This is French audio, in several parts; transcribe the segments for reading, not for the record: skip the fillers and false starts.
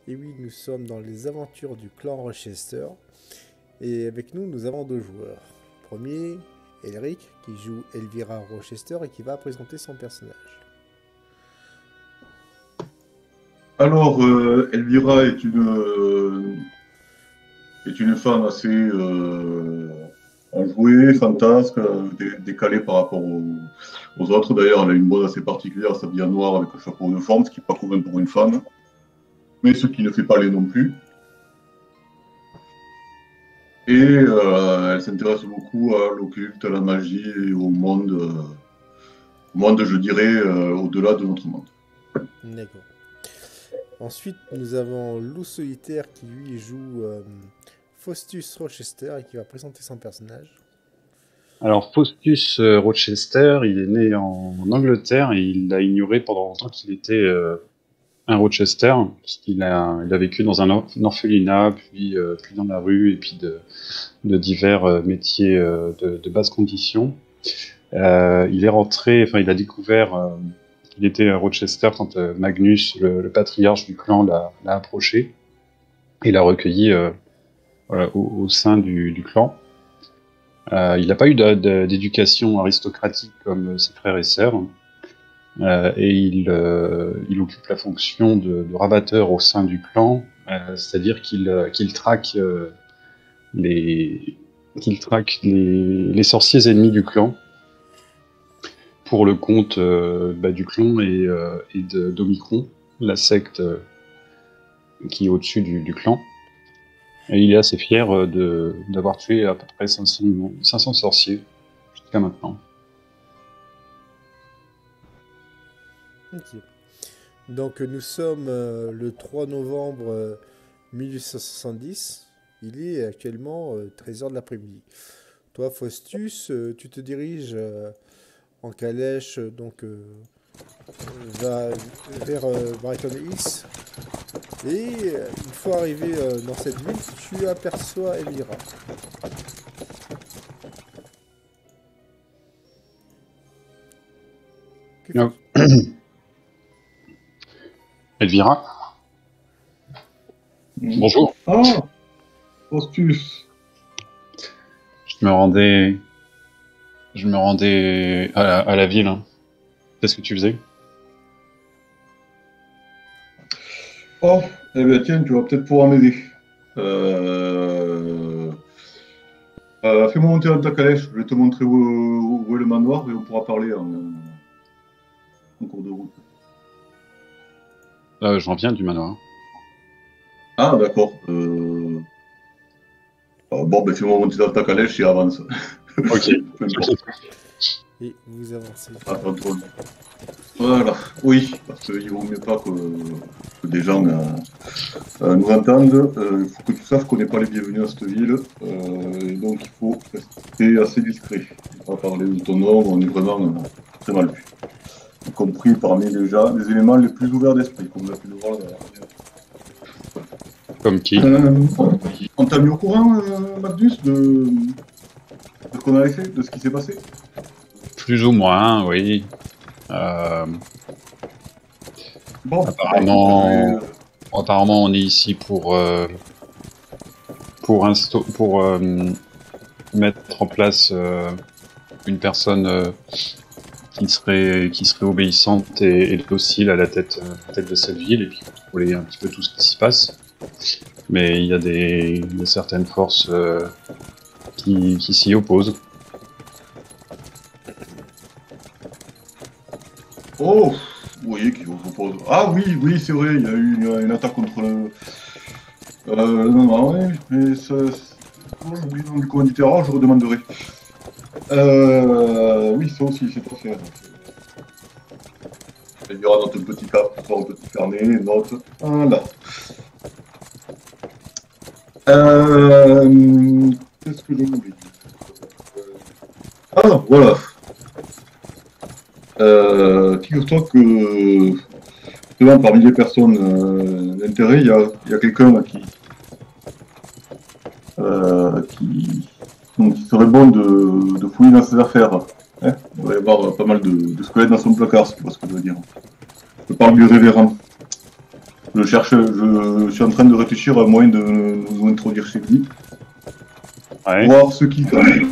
Et oui, nous sommes dans les aventures du clan Rochester. Et avec nous, nous avons deux joueurs. Premier, Elric, qui joue Elvira Rochester et qui va présenter son personnage. Alors, Elvira est une femme assez enjouée, fantasque, décalée par rapport aux autres. D'ailleurs, elle a une mode assez particulière, s'habille en noir avec un chapeau de forme, ce qui n'est pas commun pour une femme, mais ce qui ne fait pas les non plus. Et elle s'intéresse beaucoup à l'occulte, à la magie et au monde, je dirais, au-delà de notre monde. D'accord. Ensuite, nous avons Loup Solitaire qui lui joue Faustus Rochester et qui va présenter son personnage. Alors, Faustus Rochester, il est né en Angleterre et il l'a ignoré pendant longtemps qu'il était un Rochester, parce qu'il a vécu dans un orphelinat, puis dans la rue, et puis de divers métiers de basse condition. Il est rentré, enfin, il a découvert qu'il était à Rochester quand Magnus, le patriarche du clan, l'a approché et l'a recueilli voilà, au sein du clan. Il n'a pas eu d'éducation aristocratique comme ses frères et sœurs, et il occupe la fonction de rabatteur au sein du clan, c'est-à-dire qu'il traque les sorciers ennemis du clan pour le compte du clan et d'Omicron, la secte qui est au-dessus du clan. Et il est assez fier d'avoir tué à peu près 500 sorciers jusqu'à maintenant. Ok. Donc nous sommes le 3 novembre 1870. Il est actuellement 13h de l'après-midi. Toi, Faustus, tu te diriges en calèche donc vers Brighton Hills. Et une fois arrivé dans cette ville, tu aperçois Elvira. Que No. fais-tu? Elvira, bonjour. Ah, Faustus. Je me rendais à la ville. Hein. Qu'est-ce que tu faisais? Oh, eh bien tiens, tu vas peut-être pouvoir m'aider. Fais-moi monter dans ta calèche, je vais te montrer où est le manoir et on pourra parler en cours de route. Je reviens du manoir. Ah, d'accord. Bon, ben fais-moi monter dans ta calèche et avance. Ok. Peu importe. Et vous avancez. Attends-toi. Voilà, oui, parce qu'il vaut mieux pas que des gens nous entendent. Il faut que tu saches qu'on n'est pas les bienvenus à cette ville, et donc il faut rester assez discret. On va parler de ton nom, on est vraiment très mal vu. Y compris parmi les éléments les plus ouverts d'esprit, comme on a pu le voir là. Comme qui? On t'a mis au courant, Magnus, de ce qu'on avait fait, de ce qui s'est passé? Plus ou moins, oui. Bon, apparemment, on est ici pour mettre en place une personne qui serait obéissante et docile à la tête de cette ville, et puis contrôler un petit peu tout ce qui s'y passe. Mais il y a certaines forces qui s'y opposent. Oh, oui, qui vous propose. Ah oui, c'est vrai, il y a eu une attaque contre le. Non, oui, mais ça. Oh, j'ai oublié le nom du commanditaire, oh, je redemanderai. Oui, ça aussi, c'est pas fait. Il y aura notre petit carnet, note. Voilà. Qu'est-ce que j'ai oublié? Ah, voilà. Figure-toi que parmi les personnes d'intérêt, il y a quelqu'un qui serait bon de fouiller dans ses affaires. Hein, il va y avoir pas mal de squelettes dans son placard, si tu vois ce que je veux dire. Je parle du révérend. Je suis en train de réfléchir à un moyen de nous introduire chez lui. Ouais. Voir ce qui cache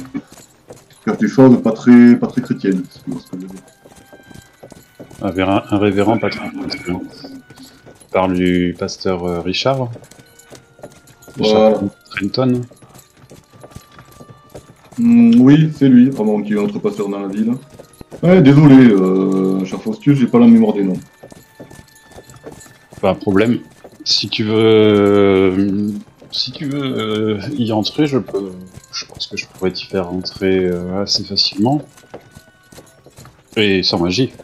des choses pas très chrétiennes. Si tu vois ce que je veux dire. Un révérend patron. Tu parles du pasteur Richard. Voilà. Trenton. Oui, c'est lui, avant qu'il y ait un autre pasteur dans la ville. Ouais, désolé, cher Faustus, j'ai pas la mémoire des noms. Pas un problème. Si tu veux y entrer, je pense que je pourrais t'y faire entrer assez facilement. Et sans magie.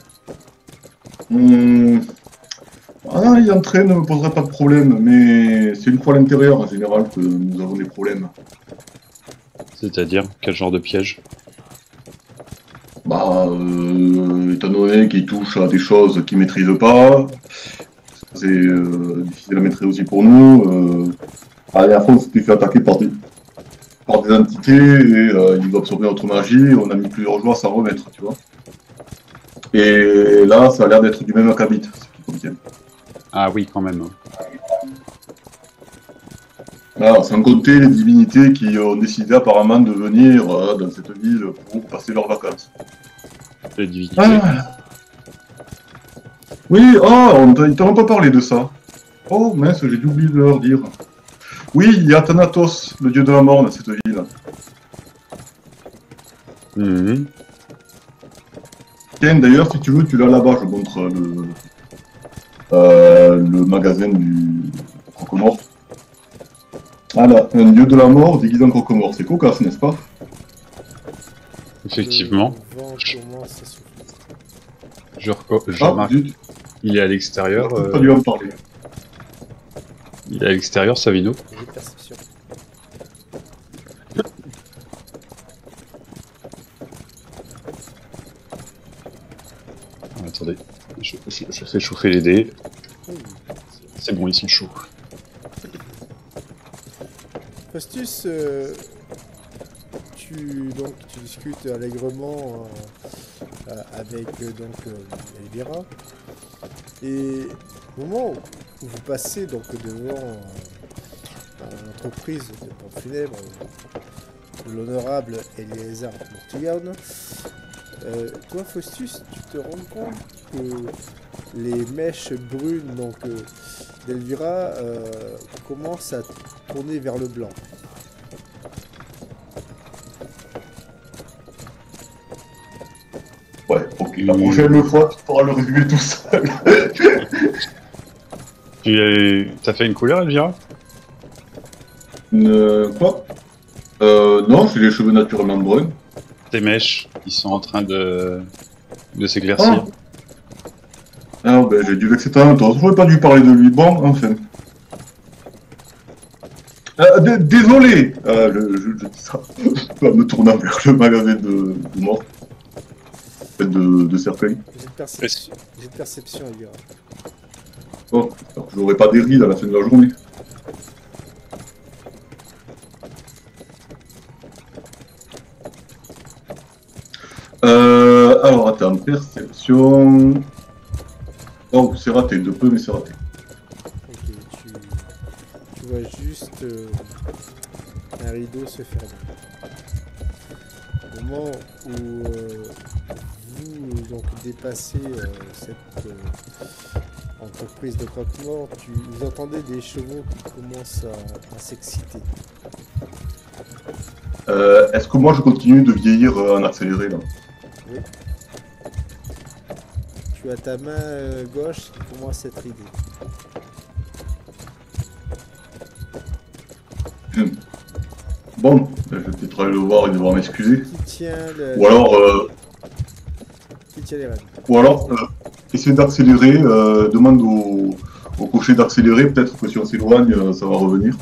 Ah, y entrer ne me poserait pas de problème, mais c'est une fois à l'intérieur en général que nous avons des problèmes. C'est-à-dire, quel genre de piège? Bah, étant donné qu'il touche à des choses qu'il maîtrise pas, c'est difficile à maîtriser aussi pour nous. À la fois, on s'était fait attaquer par des entités et ils ont absorbé notre magie. On a mis plusieurs jours à s'en remettre, tu vois. Et là, ça a l'air d'être du même acabit, ce qu'ils contiennent. Ah oui, quand même. Alors, sans compter les divinités qui ont décidé apparemment de venir dans cette ville pour passer leurs vacances. Les divinités. Ah. Oui, oh, ils t'en ont pas parlé de ça. Oh mince, j'ai dû oublier de leur dire. Oui, il y a Thanatos, le dieu de la mort dans cette ville. Mhm. Tiens, d'ailleurs, si tu veux, tu l'as là-bas, je montre le magasin du Crocomore. Voilà, un dieu de la mort déguisé en Crocomore, c'est cocasse, n'est-ce pas? Effectivement. Le vent commence à souffler. Je remarque. Zut, Il est à l'extérieur. j'aurais pas dû en parler. Il est à l'extérieur, Savino. J'ai de perception. Ah, attendez, je fais chauffer les dés. Oui. C'est bon, ils sont chauds. Faustus, tu discutes allègrement avec Elvira. Et au moment où vous passez donc devant l'entreprise de pompe funèbre de l'honorable Eliezer Mortigan, toi Faustus, tu te rends compte que les mèches brunes d'Elvira commencent à tourner vers le blanc. Ouais, ok, la prochaine fois, tu pourras le résumer tout seul. T'as fait une couleur, Elvira? Quoi? Non, j'ai les cheveux naturellement bruns. Tes mèches, ils sont en train de s'éclaircir. Ah, ben j'ai dû vexer Thanatos, j'aurais pas dû parler de lui. Bon, enfin. Désolé, je dis ça en me tournant vers le magasin de mort. De cercueil. J'ai de perception, Elvira. Bon, alors que je n'aurai pas des rides à la fin de la journée. Alors attends, perception. Oh, c'est raté, de peu, mais c'est raté. Ok, tu vois juste un rideau se fermer. Au moment où vous donc dépassez cette entreprise de croque-mort, vous entendez des chevaux qui commencent à s'exciter. Est-ce que moi je continue de vieillir en accéléré là? Oui. Tu as ta main gauche qui commence à être ridée. Bon, je vais peut-être aller le voir et devoir m'excuser. Qui tient Ou alors, qui tient les rênes? essayer d'accélérer, demande au cocher d'accélérer, peut-être que si on s'éloigne, ça va revenir.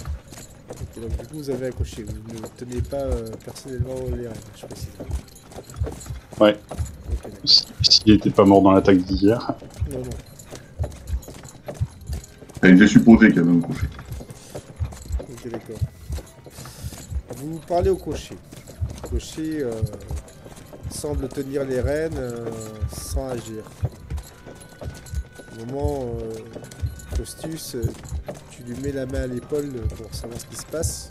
Ok, donc du coup vous avez un cocher, vous ne tenez pas personnellement les rênes, je précise. Ouais. Ok, d'accord. S'il était pas mort dans l'attaque d'hier. Non, non. J'ai supposé qu'il y avait un cocher. Ok, d'accord. Vous parlez au cocher. Le cocher semble tenir les rênes sans agir. Au moment Faustus, tu lui mets la main à l'épaule pour savoir ce qui se passe.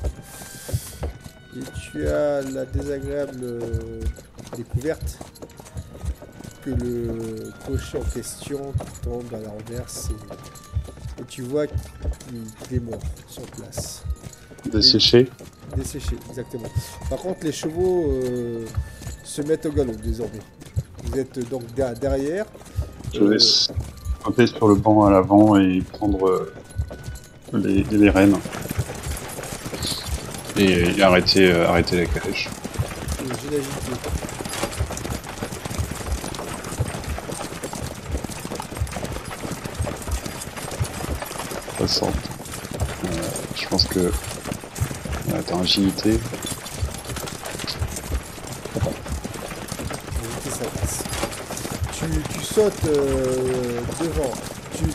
Et tu as la désagréable découverte que le cocher en question tombe à la renverse et tu vois qu'il est mort sur place. Desséché. Desséché, exactement. Par contre, les chevaux se mettent au galop désormais. Vous êtes donc derrière. Je vais sauter sur le banc à l'avant et prendre les rênes. Et arrêter la calèche. J'ai l'agité. Je pense que t'as agilité. Ça passe. Tu sautes devant,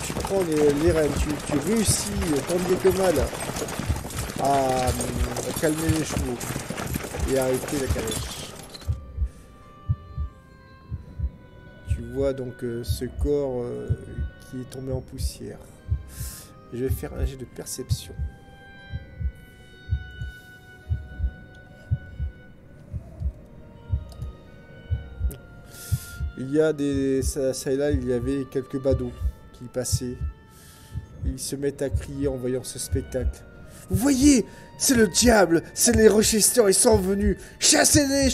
tu prends les rênes, tu réussis tant bien que mal à calmer les chevaux et à arrêter la calèche. Tu vois donc ce corps qui est tombé en poussière. Je vais faire un jet de perception. Il y a ça et là, il y avait quelques badauds qui passaient. Ils se mettent à crier en voyant ce spectacle. Vous voyez, c'est le diable, c'est les Rochester, ils sont venus. Chassez-les,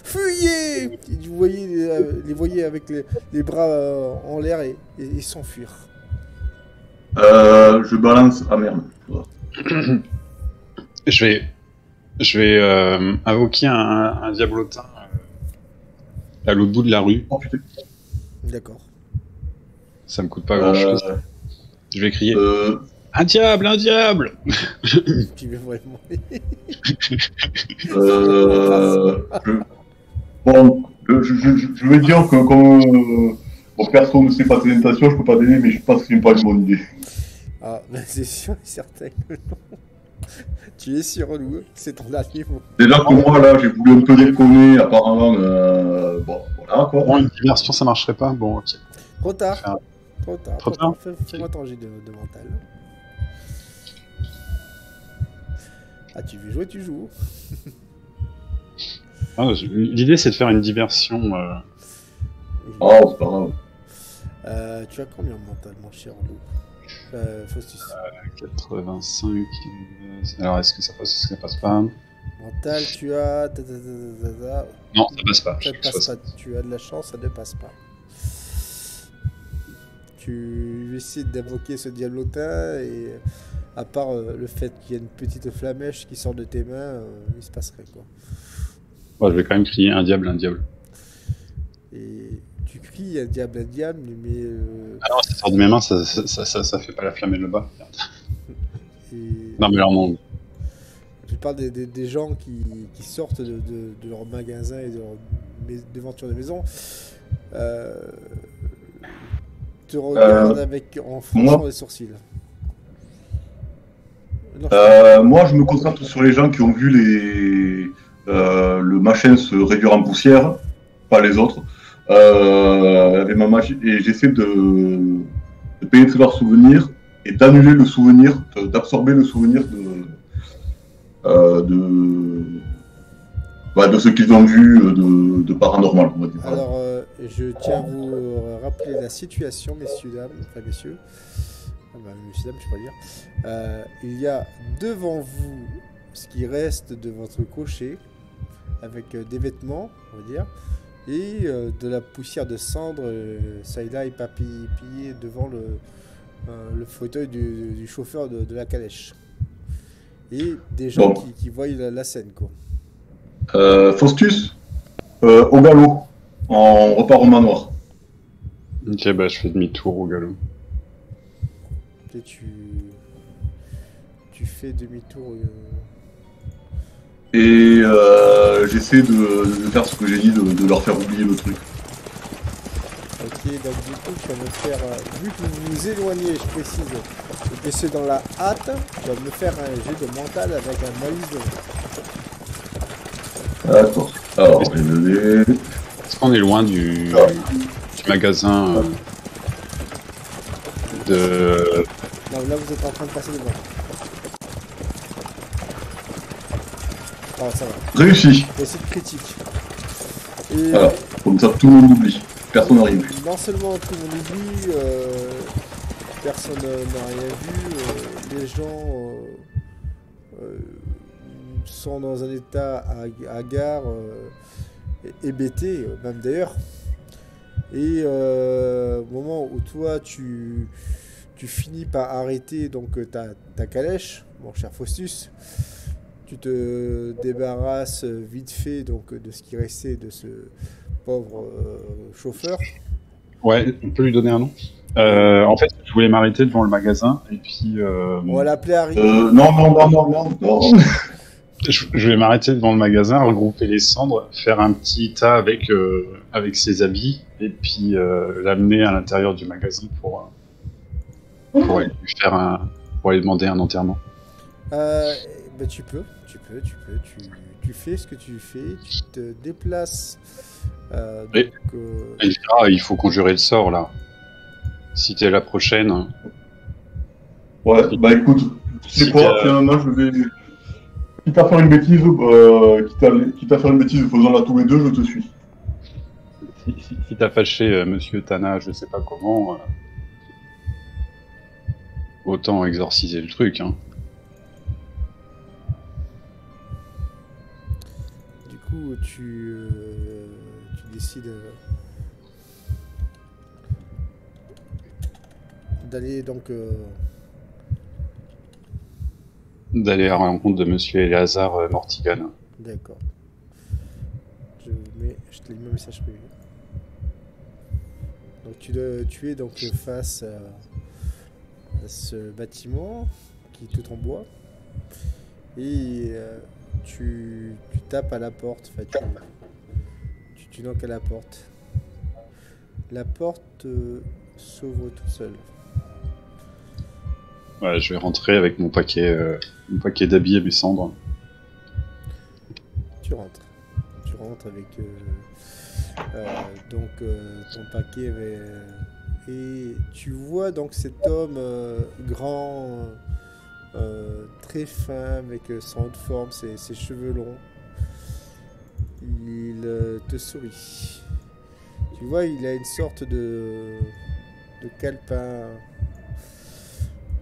fuyez. Et vous voyez, les voyez avec les bras en l'air et s'enfuir. Je balance. Ah merde. Je vais invoquer un diablotin à l'autre bout de la rue. Oh putain. D'accord. Ça me coûte pas grand chose. Je vais crier un diable, un diable. Tu veux vraiment. Bon, je vais dire que comme personne ne sait pas tes intentions, je peux pas t'aider, mais je pense que c'est pas une bonne idée. Ah, ben c'est sûr et certain que non. Tu es sur Lou, c'est ton dernier mot. Déjà que moi, là, j'ai voulu un peu déconner, apparemment, bon, voilà, quoi. Bon, une diversion, ça marcherait pas. Bon, ok. Trop tard. Trop tard. Fais-moi ton jet de mental. Ah, tu veux jouer, tu joues. Ah, l'idée, c'est de faire une diversion. Oh, c'est pas grave. Tu as combien en mental, mon cher Lou Faustus 85. Alors, est-ce que ça passe? Est-ce que ça passe pas? Mental, tu as. Non, ça passe pas. Ça ne passe pas. Tu as de la chance, ça ne passe pas. Tu essaies d'invoquer ce diablotin et à part le fait qu'il y a une petite flamèche qui sort de tes mains, il se passerait quoi. Bon, je vais quand même crier un diable, un diable. Et tu cries un diable, mais. Ah non, ça sort de mes mains, ça fait pas la flamme le bas. Et... Non, mais alors non. Je parle des gens qui sortent de leur magasin et de leur devanture de maison. Te regardent en fronçant les sourcils. Non, moi, je me concentre sur les gens qui ont vu le machin se réduire en poussière, pas les autres. Avec ma magie, et j'essaie de pénétrer leurs souvenirs et d'annuler le souvenir, d'absorber le souvenir de ce qu'ils ont vu de paranormal, on va dire. Alors, je tiens à vous rappeler la situation, messieurs, dames, messieurs, je peux dire. Il y a devant vous ce qui reste de votre cocher, avec des vêtements, on va dire, et de la poussière de cendre, ça et là, éparpillée devant le fauteuil du chauffeur de la calèche. Et des gens qui voient la scène, quoi. Faustus, au galop, on repart au manoir. Ok, bah je fais demi-tour au galop. Et tu fais demi-tour. Et j'essaie de faire ce que j'ai dit, de leur faire oublier le truc. Ok, donc du coup, tu vas me faire, vu que vous vous éloignez, je précise, et que c'est dans la hâte, tu vas me faire un jet de mental avec un malus de... D'accord. Alors, est-ce qu'on est loin du magasin Non, là vous êtes en train de passer devant. Ah, ça va. Réussi. Réussite critique. Et Voilà. Comme ça, tout le monde oublie. Personne n'a rien vu. non seulement tout le monde oublie, personne n'a rien vu, les gens sont dans un état hagard, hébété, même d'ailleurs. Et au moment où toi tu finis par arrêter donc ta calèche, mon cher Faustus, tu te débarrasses vite fait donc de ce qui restait de ce pauvre chauffeur. Ouais, on peut lui donner un nom. En fait, je voulais m'arrêter devant le magasin et puis On va l'appeler Harry. Non. je vais m'arrêter devant le magasin, regrouper les cendres, faire un petit tas avec ses habits et puis l'amener à l'intérieur du magasin pour aller lui faire pour aller demander un enterrement. Bah tu fais ce que tu fais, tu te déplaces. Et- Il dira, il faut conjurer le sort là. Si t'es la prochaine. Ouais, bah écoute, tu sais Si quoi, finalement, je vais... Quitte à faire une bêtise, quitte à faire une bêtise, faisons-la tous les deux, je te suis. Si t'as fâché Monsieur Tana, je sais pas comment, autant exorciser le truc. Hein. Du coup, tu décides d'aller donc. D'aller à la rencontre de Monsieur Eleazar Mortigan. D'accord. Je te mets un message privé. Donc tu es donc face à ce bâtiment qui est tout en bois et tu tapes à la porte. Enfin, tu knockes à la porte. La porte s'ouvre toute seule. Ouais, je vais rentrer avec mon paquet d'habits et mes cendres. Tu rentres avec donc ton paquet et tu vois donc cet homme grand, très fin, avec son haute forme, ses cheveux longs. Il te sourit. Tu vois, il a une sorte de calepin.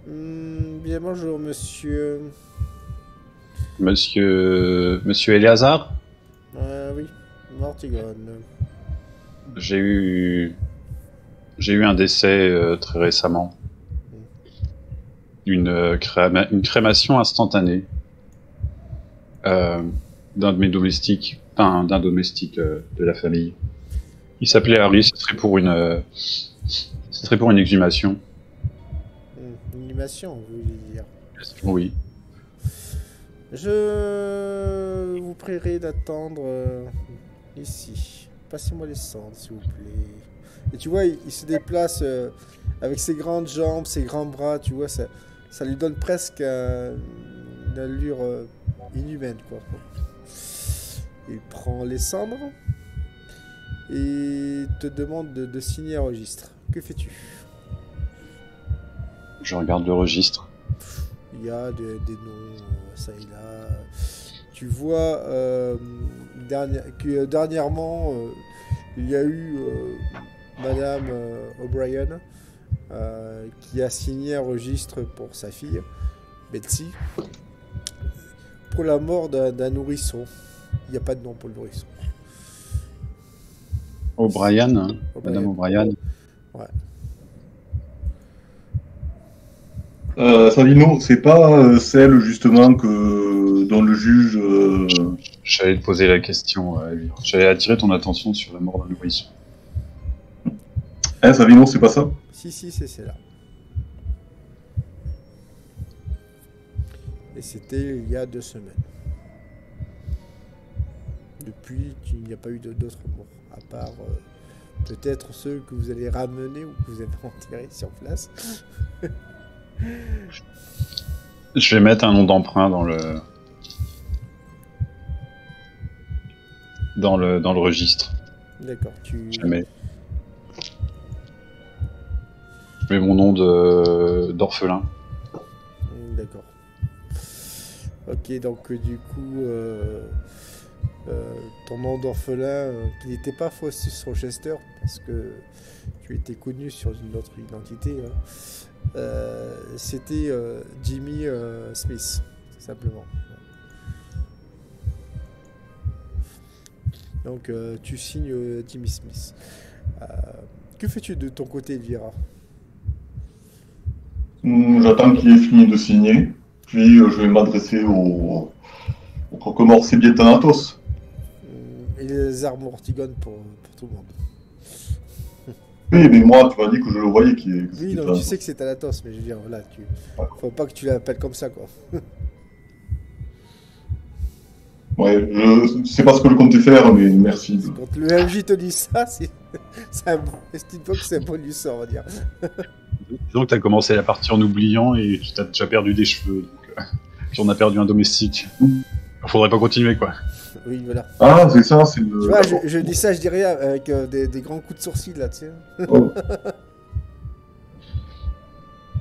Bien bonjour monsieur. Monsieur Eleazar, Oui, Mortigon. j'ai eu un décès très récemment. Une crémation instantanée d'un de mes domestiques, enfin d'un domestique de la famille. Il s'appelait Harry, ce serait pour une exhumation. Une animation, vous voulez dire. Oui. Je vous prierai d'attendre ici. Passez-moi les cendres, s'il vous plaît. Et tu vois, il se déplace avec ses grandes jambes, ses grands bras, tu vois, ça lui donne presque une allure inhumaine, quoi. Il prend les cendres et te demande de signer un registre. Que fais-tu? Je regarde le registre. Il y a des noms, ça et là. Tu vois, dernièrement, il y a eu Madame O'Brien qui a signé un registre pour sa fille, Betsy, pour la mort d'un nourrisson. Il n'y a pas de nom pour le nourrisson. O'Brien, hein, Madame O'Brien. Ouais. Savino, c'est pas celle justement dont le juge. J'allais te poser la question, lui. J'allais attirer ton attention sur la mort d'un nourrisson. Savino, c'est pas ça? Si, c'est celle-là. Et c'était il y a 2 semaines. Depuis, il n'y a pas eu d'autres morts, à part peut-être ceux que vous allez ramener ou que vous avez enterrés sur place. Je vais mettre un nom d'emprunt dans le registre. D'accord, Je mets mon nom d'orphelin. D'accord. Ok, donc du coup, ton nom d'orphelin, qui n'était pas Faustus Rochester, parce que tu étais connu sur une autre identité, hein, c'était Jimmy Smith, tout simplement. Donc tu signes Jimmy Smith. Que fais-tu de ton côté, Elvira? J'attends qu'il ait fini de signer, puis je vais m'adresser au croque-mort Sébier Thanatos. Et les armes Ortigone pour tout le monde. Oui, mais moi, tu m'as dit que je le voyais qui est. Oui, non, tu sais que c'est Thanatos, mais je veux dire, voilà, faut pas que tu l'appelles comme ça, quoi. Ouais, je sais pas ce que je comptais faire, mais merci. Quand le MJ te dit ça, c'est un bonus, on va dire. Disons que tu as commencé la partie en oubliant et tu t'as déjà perdu des cheveux. Donc, puis on a perdu un domestique. Faudrait pas continuer, quoi. Oui, voilà. Ah, c'est ça, c'est le. Tu vois, je dis ça, je dis rien, avec des grands coups de sourcil, là, tu sais. Oh.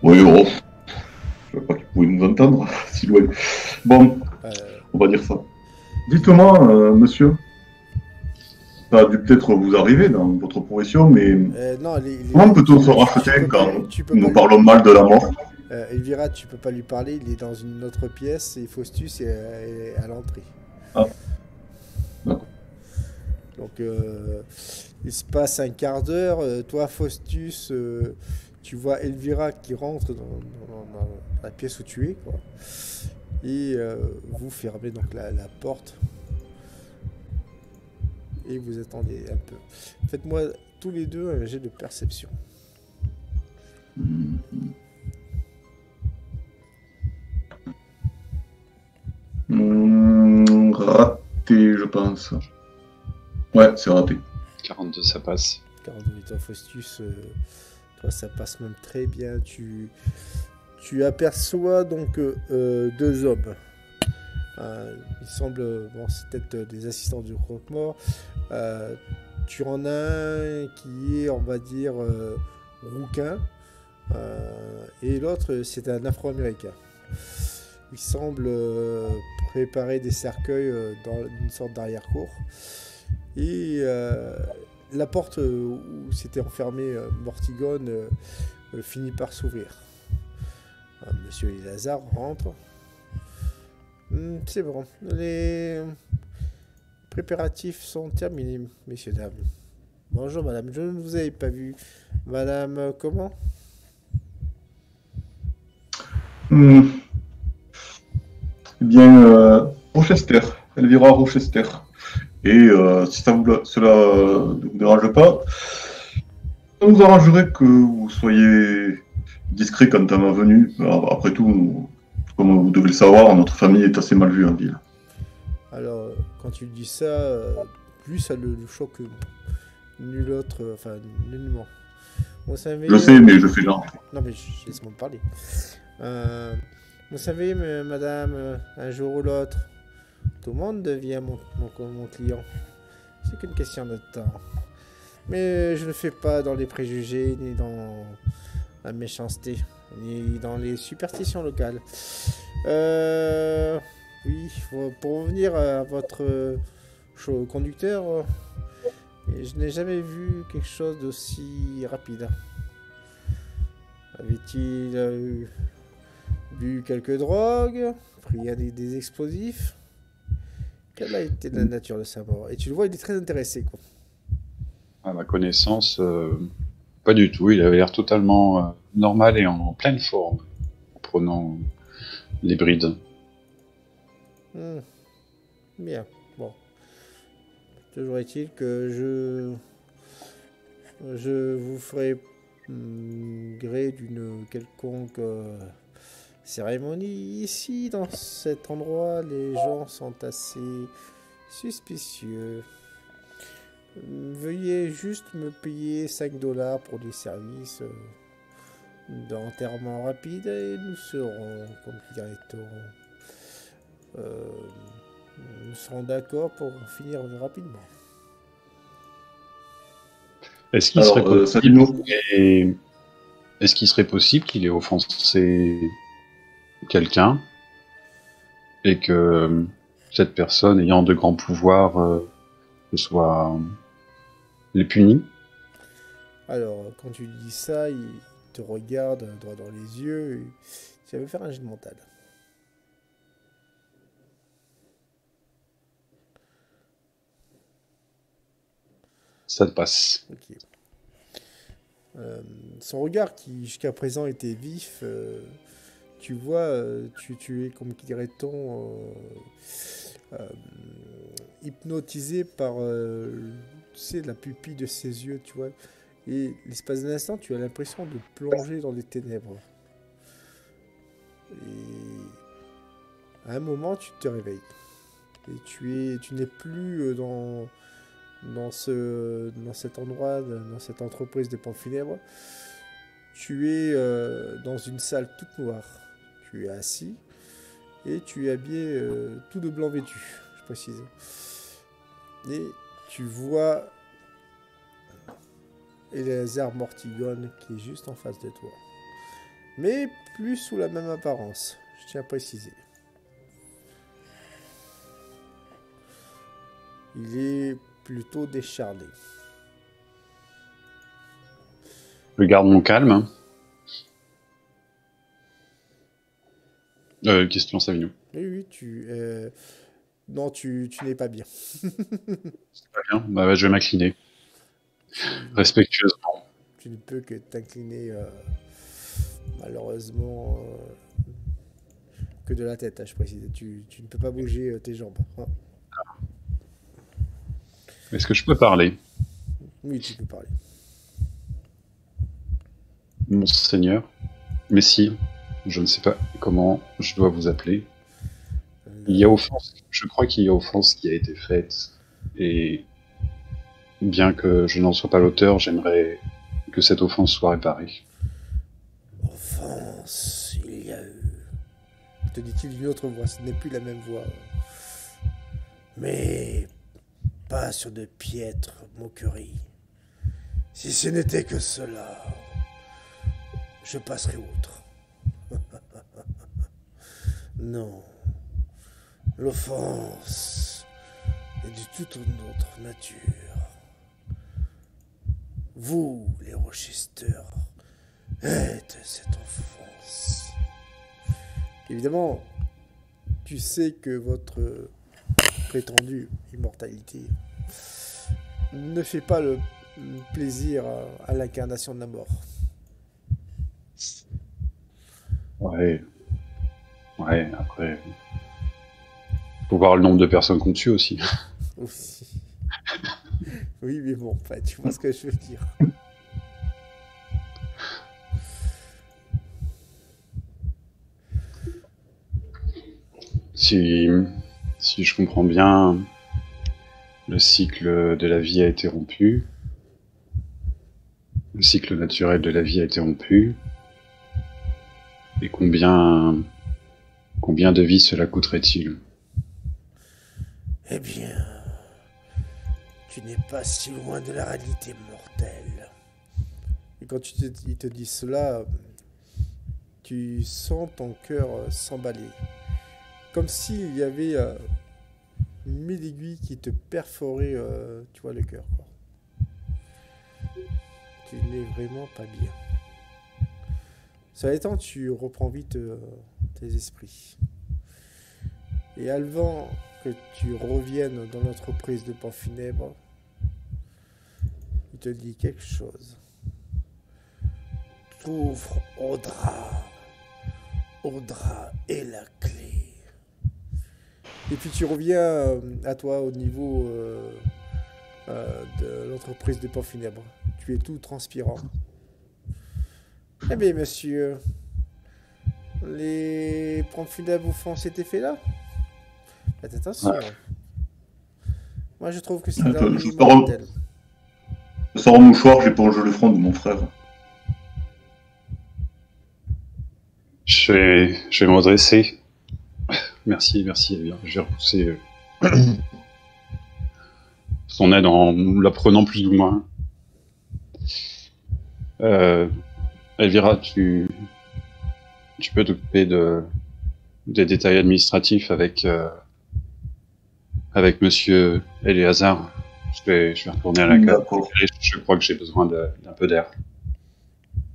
Oui, bon. Je savais pas qu'ils pouvaient nous entendre, si loin. Bon, on va dire ça. Dites-moi, monsieur, ça a dû peut-être vous arriver dans votre profession, mais non, comment peut-on se racheter quand nous parlons mal de la mort? Elvira, tu peux pas lui parler, il est dans une autre pièce et Faustus est à l'entrée. Ah. D'accord. Donc, il se passe un quart d'heure. Toi, Faustus, tu vois Elvira qui rentre dans la pièce où tu es, quoi. Et vous fermez donc la porte. Et vous attendez un peu. Faites-moi tous les deux un jet de perception. Raté, je pense. Ouais, c'est raté. 42, ça passe. 48 toi, Faustus, toi, ça passe même très bien. Tu aperçois donc deux hommes. Il semble, bon, c'est peut-être des assistants du croque-mort. Tu en as un qui est, on va dire, rouquin, et l'autre, c'est un Afro-Américain. Il semble préparer des cercueils dans une sorte d'arrière-cour. Et la porte où s'était enfermé Mortigone finit par s'ouvrir. Monsieur Elazar rentre. C'est bon. Les préparatifs sont terminés, messieurs, dames. Bonjour, madame. Je ne vous avais pas vu. Madame, comment? Eh bien, Rochester, Elvira Rochester. Et si cela ne vous dérange pas, ça nous arrangerait que vous soyez discret quant à ma venue. Alors, après tout, comme vous devez le savoir, notre famille est assez mal vue en ville. Alors, quand tu dis ça, lui, ça le choque nul autre, enfin, nullement. Vous savez, je sais, mais je fais genre. Non, mais laisse-moi me parler. Vous savez, madame, un jour ou l'autre, tout le monde devient mon client. C'est qu'une question de temps. Mais je ne fais pas dans les préjugés, ni dans la méchanceté, ni dans les superstitions locales. Oui, pour revenir à votre conducteur, je n'ai jamais vu quelque chose d'aussi rapide. Avait-il bu quelques drogues, pris des explosifs? Quelle a été la nature de sa mort? Et tu le vois, il est très intéressé, quoi. À ma connaissance, pas du tout. Il avait l'air totalement normal et en pleine forme, en prenant les brides. Bien, bon. Toujours est-il que je vous ferai gré d'une quelconque cérémonie. Ici, dans cet endroit, les gens sont assez suspicieux. Veuillez juste me payer 5 $ pour des services d'enterrement rapide et nous serons, comme dirait-on, nous serons d'accord pour finir rapidement. Est-ce qu'il serait possible qu'il ait offensé quelqu'un et que cette personne ayant de grands pouvoirs soit les punit. Alors, quand tu lui dis ça, il te regarde droit dans les yeux. Et tu vas me faire un jet de mental. Ça te passe. Ok. Son regard qui jusqu'à présent était vif, tu vois, tu es comme qui dirait-on hypnotisé par tu sais, la pupille de ses yeux, tu vois. Et l'espace d'un instant, tu as l'impression de plonger dans les ténèbres. Et à un moment, tu te réveilles. Et tu n'es plus dans cet endroit, dans cette entreprise de pompes funèbres. Tu es dans une salle toute noire. Tu es assis et tu es habillé tout de blanc vêtu, je précise. Et tu vois Eleazar Mortigone qui est juste en face de toi. Mais plus sous la même apparence, je tiens à préciser. Il est plutôt décharné. Je garde mon calme. Question Savigno. Oui, non, tu n'es pas bien. Très bien, bah, je vais m'incliner. Respectueusement. Tu ne peux que t'incliner, malheureusement, que de la tête, hein, je précise. Tu ne peux pas bouger tes jambes. Hein. Est-ce que je peux parler? Oui, tu peux parler. Monseigneur, Messie, je ne sais pas comment je dois vous appeler. Il y a offense, je crois qu'il y a offense qui a été faite, et bien que je n'en sois pas l'auteur, j'aimerais que cette offense soit réparée. Offense, il y a eu... Te dit-il d'une autre voix, ce n'est plus la même voix. Mais pas sur de piètres moqueries. Si ce n'était que cela, je passerai outre. Non. L'offense est de toute une autre nature. Vous, les Rochester, êtes cette offense. Évidemment, tu sais que votre prétendue immortalité ne fait pas le plaisir à l'incarnation de la mort. Ouais, après... Faut voir le nombre de personnes qu'on tue aussi. Aussi. Oui, mais bon, enfin, tu vois ce que je veux dire. Si je comprends bien, le cycle de la vie a été rompu. Le cycle naturel de la vie a été rompu. Et combien de vies cela coûterait-il? Eh bien, tu n'es pas si loin de la réalité mortelle. Et quand il te dit cela, tu sens ton cœur s'emballer. Comme s'il y avait 1000 aiguilles qui te perforaient, tu vois, le cœur. Quoi. Tu n'es vraiment pas bien. Cela étant, tu reprends vite tes esprits. Et avant que tu reviennes dans l'entreprise de pompes funèbres, il te dit quelque chose. T'ouvres Audra. Audra est la clé. Et puis tu reviens à toi au niveau de l'entreprise de pompes funèbres. Tu es tout transpirant. Eh bien, monsieur, les pompes funèbres vous font cet effet-là? Faites attention. Ouais. Moi, je trouve que c'est un mortel. Je sors un mouchoir, j'éponge le front de mon frère. Je vais me redresser. Merci, eh bien, je vais repousser son aide en la prenant plus ou moins. Elvira, tu peux t'occuper de des détails administratifs avec Monsieur Eleazar. Je vais retourner à la cave. D'accord. Je crois que j'ai besoin d'un peu d'air.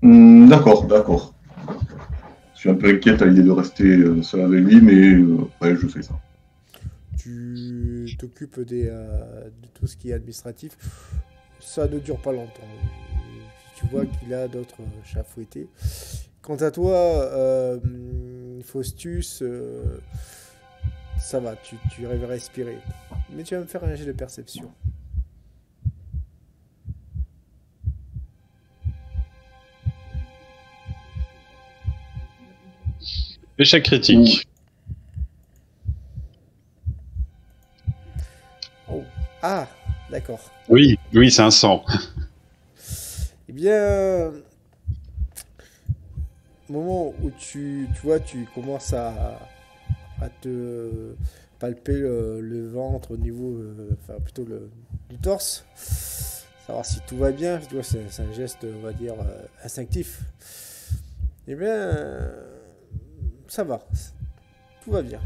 D'accord, d'accord. Je suis un peu inquiète à l'idée de rester seul avec lui, mais ouais, je fais ça. Tu t'occupes de tout ce qui est administratif. Ça ne dure pas longtemps. Tu vois qu'il a d'autres chats à fouetter. Quant à toi, Faustus, ça va, tu arrives à respirer. Mais tu vas me faire un jet de perception. Échec critique. Oh. Ah, d'accord. Oui, c'est un 100. Eh bien, au moment où tu vois, tu commences à te palper le ventre au niveau, enfin plutôt du torse, savoir si tout va bien. Tu vois, c'est un geste, on va dire, instinctif. Eh bien, ça va, tout va bien.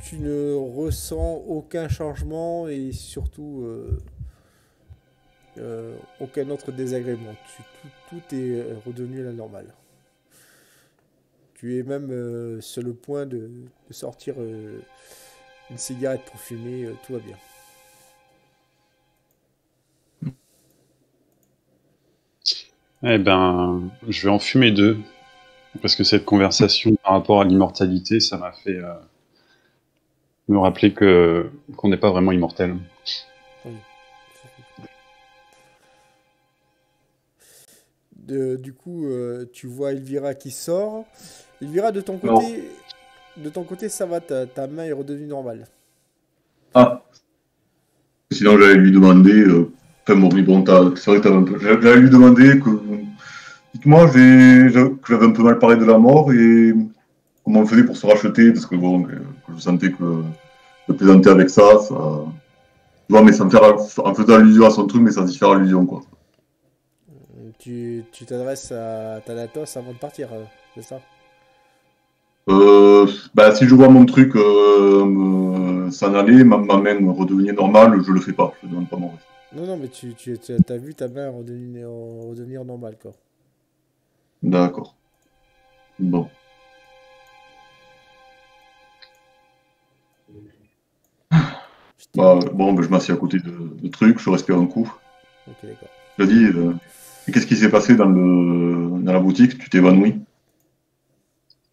Tu ne ressens aucun changement et surtout aucun autre désagrément. Tout est redevenu à la normale. Tu es même sur le point de sortir une cigarette pour fumer. Tout va bien. Eh ben, je vais en fumer 2. Parce que cette conversation par rapport à l'immortalité, ça m'a fait me rappeler qu'on n'est pas vraiment immortel. Oui. Du coup, tu vois Elvira qui sort. Elvira, de ton côté, ça va, ta main est redevenue normale. Ah, sinon j'allais lui demander, enfin bon, mais bon, c'est vrai que t'avais un peu, j'allais lui demander que, dites-moi, que j'avais un peu mal parlé de la mort et comment on faisait pour se racheter, parce que bon, que je sentais que de plaisanter avec ça, tu vois, mais sans faire, en faisant allusion à son truc, mais sans y faire allusion, quoi. Tu t'adresses à Thanatos avant de partir, c'est ça? Bah, si je vois mon truc s'en aller, ma main redevenir normale, je le fais pas, je demande pas mon reste. Non, mais tu as vu ta main redevenir normale, quoi. D'accord. Bon. Bah, bon, bah, je m'assieds à côté de trucs, je respire un coup. Ok, d'accord. Je dis, qu'est-ce qui s'est passé dans la boutique? Tu t'es évanoui?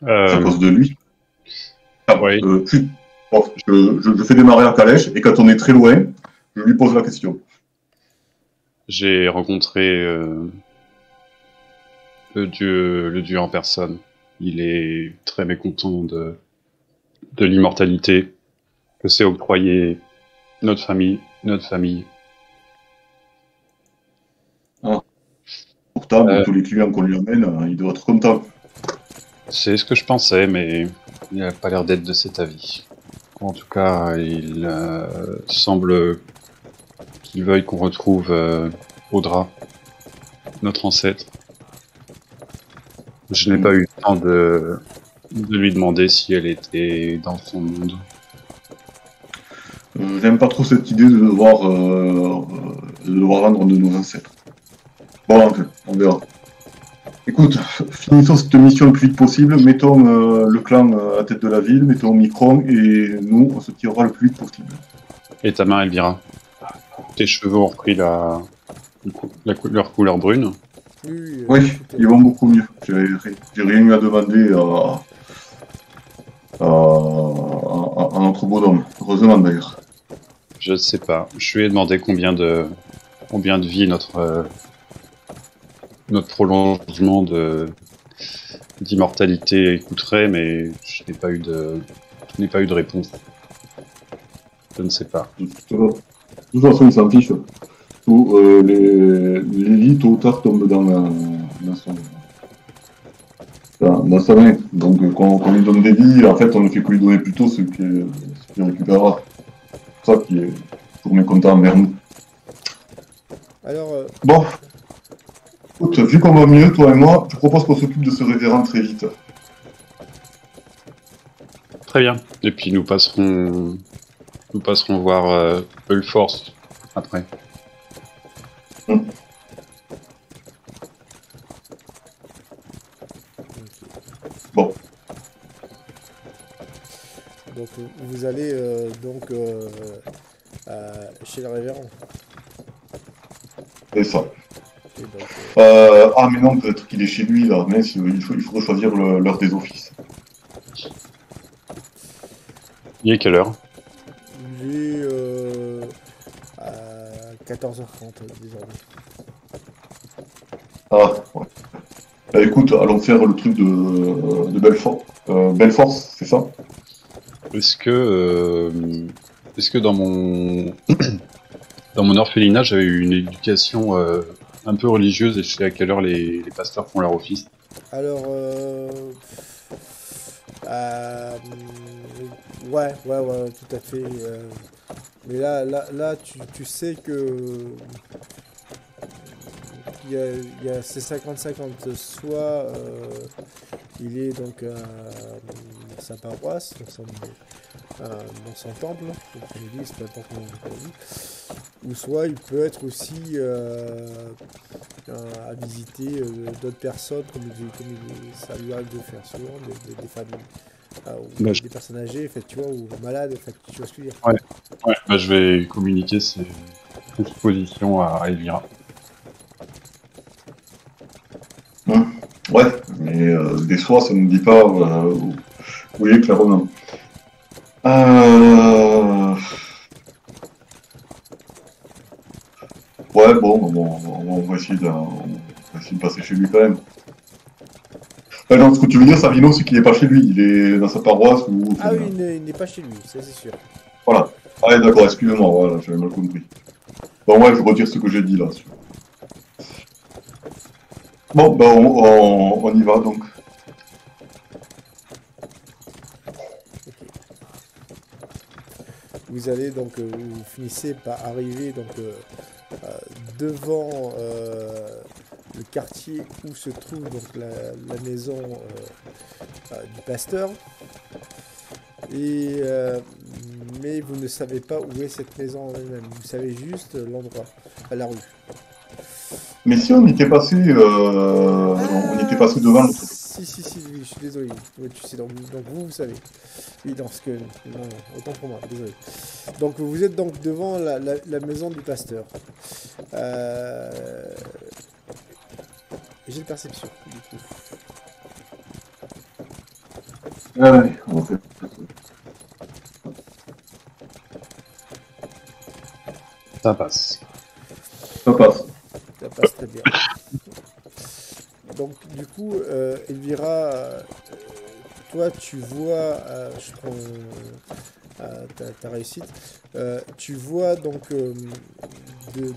C'est à cause de lui? Ah, Oui. Bon, je fais démarrer la calèche et quand on est très loin, je lui pose la question. J'ai rencontré le dieu en personne. Il est très mécontent de l'immortalité que s'est octroyé notre famille. Pourtant, de tous les clients qu'on lui amène, il doit être content. C'est ce que je pensais, mais il n'a pas l'air d'être de cet avis. En tout cas, il semble qu'il veuille qu'on retrouve Audra, notre ancêtre. Je n'ai pas eu le temps de lui demander si elle était dans son monde. J'aime pas trop cette idée de devoir rendre de nos ancêtres. Bon, enfin, on verra. Écoute, finissons cette mission le plus vite possible, mettons le clan à la tête de la ville, mettons Micron, et nous, on se tirera le plus vite possible. Et ta main, Elvira? Tes cheveux ont repris leur couleur brune. Oui, ils vont beaucoup mieux. J'ai rien eu à demander à notre bonhomme. Heureusement d'ailleurs. Je ne sais pas. Je lui ai demandé combien de vie notre prolongement d'immortalité coûterait, mais je n'ai pas eu de réponse. Je ne sais pas. De toute façon, il s'en fiche. Les lits, tôt ou tard, tombent dans sa main. Donc, quand on lui donne des vies, en fait, on ne fait que lui donner plutôt ce qu'il récupérera. C'est ça qui est toujours mécontent envers nous. Alors, Bon, écoute, vu qu'on va mieux, toi et moi, je propose qu'on s'occupe de ce révérend très vite. Très bien. Et puis nous passerons voir Ulforce après. Bon, Donc vous allez chez le révérend. c'est ça. Et donc, Ah, mais non, peut-être qu'il est chez lui, là. Mais il faut choisir l'heure des offices. Il est quelle heure? il est à 14h30 désormais. Ah, ouais. Bah, écoute, allons faire le truc de Belfort. Belfort, c'est ça? Est-ce que dans mon dans mon orphelinat, j'avais eu une éducation un peu religieuse et je sais à quelle heure les pasteurs font leur office? Alors, ouais, tout à fait. Mais là, tu sais que il y a ces 50-50. Soit il est donc dans sa paroisse, dans son temple, donc son église, peu importe comment on dit. Ou soit il peut être aussi à visiter d'autres personnes, ça lui arrive de faire souvent, des familles. Ou Bah, des personnes âgées, fait, tu vois, ou malades, fait, tu vois ce que je veux dire. ouais, bah, je vais communiquer ces expositions à Elvira. Ouais, mais des soirs, ça ne dit pas où il est clairement. Ouais, bon, on va essayer de passer chez lui quand même. Non, ce que tu veux dire, Savino, c'est qu'il n'est pas chez lui, il est dans sa paroisse ou... Ah oui, il n'est pas chez lui, ça c'est sûr. Voilà. Ah d'accord, excuse-moi, voilà, j'avais mal compris. Bon, ouais, je retire ce que j'ai dit là. Bon, ben on y va donc. Vous allez donc, vous finissez par arriver donc devant le quartier où se trouve donc la maison du pasteur. Et mais vous ne savez pas où est cette maison en elle-même. Vous savez juste l'endroit, la rue. Mais si on était passé, on était passé devant le truc. Si, oui, je suis désolé. Oui, tu sais, donc vous savez. Oui, non, parce que... Non, autant pour moi, désolé. Donc vous êtes donc devant la maison du pasteur. J'ai de perception, du coup. Ouais, on va faire. Ça passe. Ça passe. Ça passe très bien. Donc, du coup, Elvira, toi, tu vois, je prends ta réussite, tu vois donc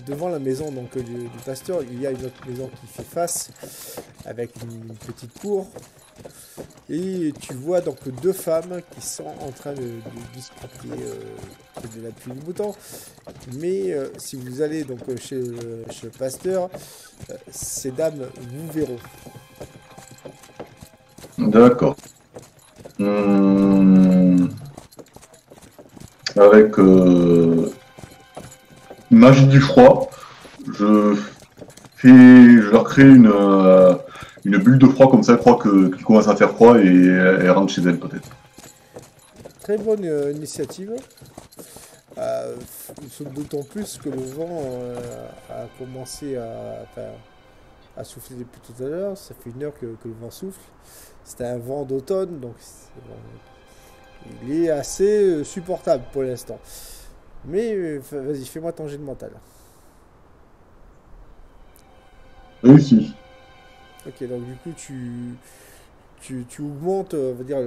devant la maison donc, du pasteur, il y a une autre maison qui fait face avec une petite cour. Et tu vois donc deux femmes qui sont en train de discuter de la pluie du beau temps. Mais si vous allez donc chez le pasteur, ces dames vous verront. D'accord. Avec magie du froid, je leur crée une bulle de froid comme ça, je crois qu'il commence à faire froid et elle rentre chez elle peut-être. Très bonne initiative. D'autant plus que le vent a commencé à souffler depuis tout à l'heure. Ça fait 1 heure que le vent souffle. C'était un vent d'automne, donc il est assez supportable pour l'instant. Mais vas-y, fais-moi ton jet de mental. Réussi. Ok, donc du coup tu augmentes, on va dire,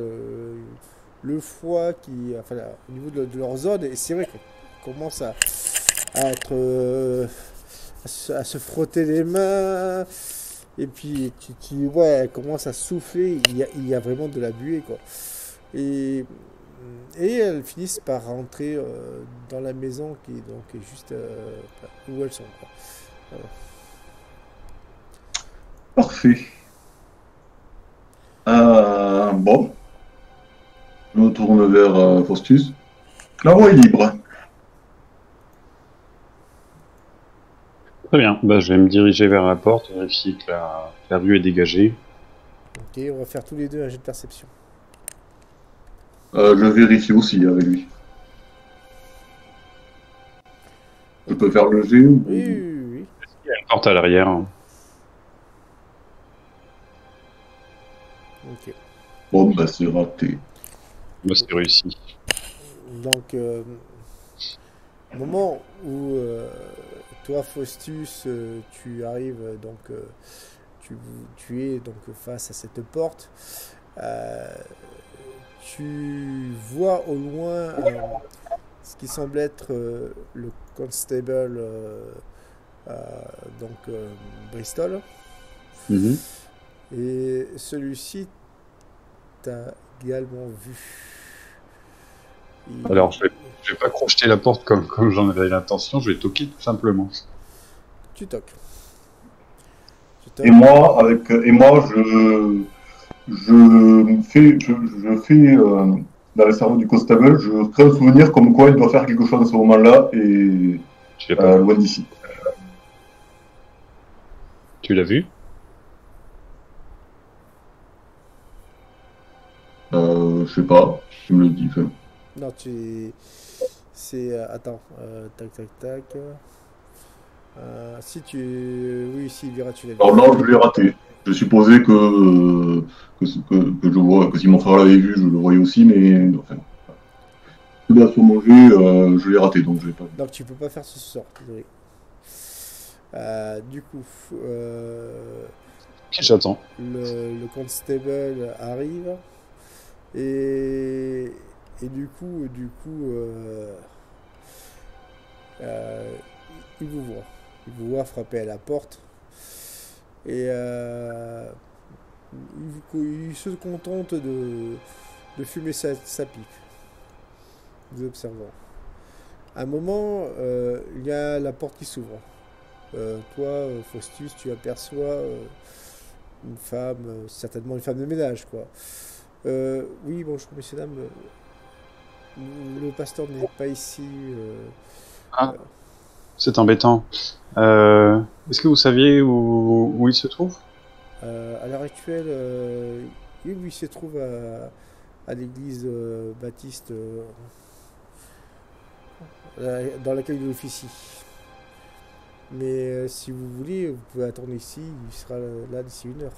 le froid enfin, au niveau de leur zone. Et c'est vrai qu'on commence à être, à se frotter les mains. Et puis ouais, elle commence à souffler. Il y a vraiment de la buée, quoi. Et elles finissent par rentrer dans la maison qui est juste où elles sont, quoi. Voilà. Parfait. Bon. Je me tourne vers Faustus. La voie est libre. Très bien, bah, je vais me diriger vers la porte, vérifier que la rue est dégagée. Ok, on va faire tous les deux un jet de perception. Je vérifie aussi avec lui. Je peux faire le jet ou... Oui, oui, oui, oui. Il y a une porte à l'arrière. Ok. Bon, bah c'est raté. Bah, c'est réussi. Donc, au moment où toi, Faustus, tu arrives, donc tu es donc face à cette porte, tu vois au loin ce qui semble être le constable donc Bristol, Mhm. et celui-ci t'a également vu. Alors, je vais pas crocheter la porte comme j'en avais l'intention, je vais toquer tout simplement. Tu toques. Et moi, je fais dans le cerveau du constable, je crée un souvenir comme quoi il doit faire quelque chose à ce moment-là et Tu l'as pas vu. loin d'ici. Tu l'as vu? Je sais pas, tu me le dis. Enfin. Non, c'est. Attends. Tac, tac, tac. Si tu. Oui, si, Vera, tu l'as vu. Alors là, je l'ai raté. Je supposais que je vois, que si mon frère l'avait vu, je le voyais aussi, mais enfin, là, sur mon jet, je l'ai raté, donc je l'ai pas vu. Donc, tu peux pas faire ce sort, désolé. Du coup, J'attends. le constable arrive et, et euh, il vous voit. Il vous voit frapper à la porte et il se contente de fumer sa pipe, vous observant. À un moment, il y a la porte qui s'ouvre. Toi, Faustus, tu aperçois une femme, certainement une femme de ménage, quoi. Oui, bonjour, messieurs, dames. Le pasteur n'est pas ici. Ah, c'est embêtant. Est-ce que vous saviez où il se trouve? À l'heure actuelle, oui, il se trouve à l'église baptiste dans laquelle il officie. Mais si vous voulez, vous pouvez attendre ici, il sera là d'ici 1 heure.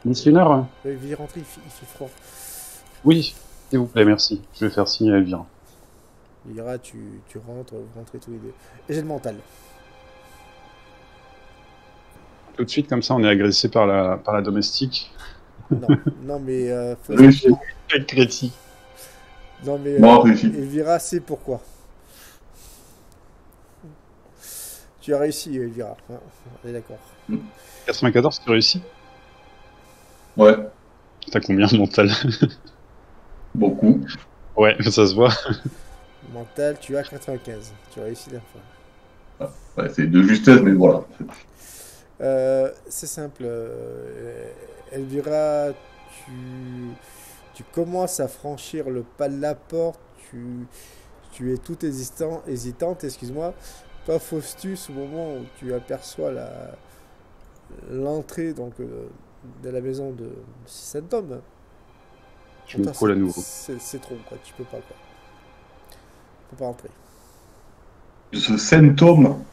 D'ici 1 heure? Veuillez rentrer, il fait froid. Oui, s'il vous plaît, merci. Je vais faire signe à Elvira. Elvira, tu rentres, vous rentrez tous les deux. Et j'ai le mental. Tout de suite, comme ça, on est agressé par la domestique. Non, non mais Réussi. Créti. non mais Non, réussi. Elvira sait pourquoi. Tu as réussi, Elvira. Hein, on est d'accord. 94, tu réussis? Ouais, T'as combien de mental? beaucoup. Ouais, ça se voit. Mental, tu as 95. Tu as réussi la fois. Ouais, c'est de justesse, mais voilà. C'est simple. Elvira, tu commences à franchir le pas de la porte. Tu es tout hésitante, excuse-moi. Toi, Faustus, au moment où tu aperçois l'entrée donc de la maison de cet homme, Je me colle à nouveau. c'est trop, quoi. Tu peux pas, quoi. Tu peux pas rentrer. Ce symptôme,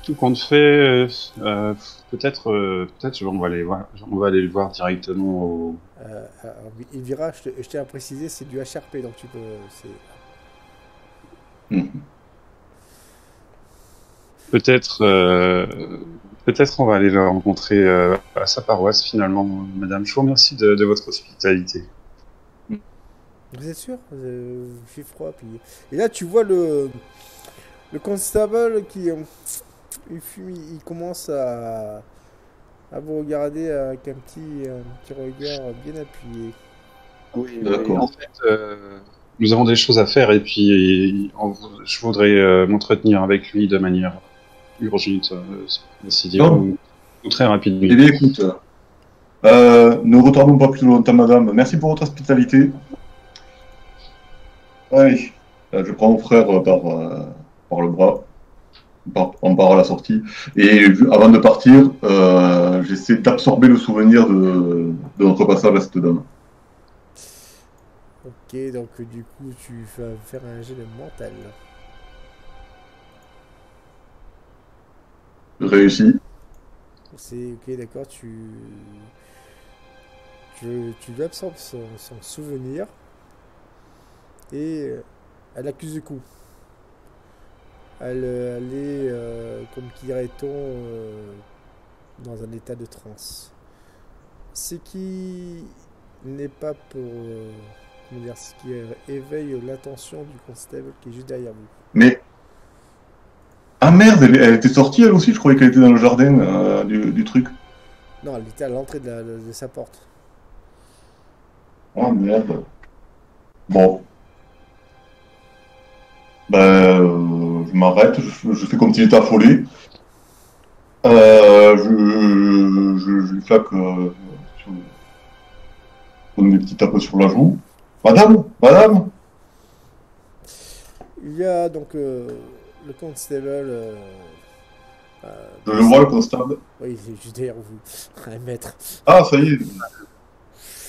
Tout compte fait, peut-être on va aller voir, on va aller le voir directement au. Alors, Elvira, je tiens à préciser, c'est du HRP, donc tu peux. Peut-être on va aller le rencontrer à sa paroisse finalement, madame. Je vous remercie de votre hospitalité. Vous êtes sûr? Il fait froid, puis. Et là, tu vois le constable qui. Il commence à vous regarder avec un petit regard bien appuyé. Oui, d'accord. en fait, nous avons des choses à faire et puis je voudrais m'entretenir avec lui de manière urgente, si Non. ou très rapidement. Eh bien, écoute, Ne retardons pas plus longtemps, madame. Merci pour votre hospitalité. Allez, je prends mon frère par le bras. On part à la sortie. Et avant de partir, j'essaie d'absorber le souvenir de notre passage à cette dame. Ok, donc du coup, tu vas faire un jet de mental. Réussi. C'est ok, d'accord, tu absorbes son souvenir et elle accuse du coup. Elle est, comme dirait-on, dans un état de transe. Ce qui n'est pas pour, comment dire, ce qui éveille l'attention du constable qui est juste derrière vous. Mais. Ah merde, elle était sortie elle aussi, je croyais qu'elle était dans le jardin du truc. Non, elle était à l'entrée de sa porte. Ah merde. Bon. Ben, je m'arrête, je fais comme s'il était affolé. Je lui claque donne des petits tapes sur la joue. Madame, madame. Il y a donc le constable. Je le vois le constable. Oui, il est juste derrière vous, un mètre. Ah, ça y est.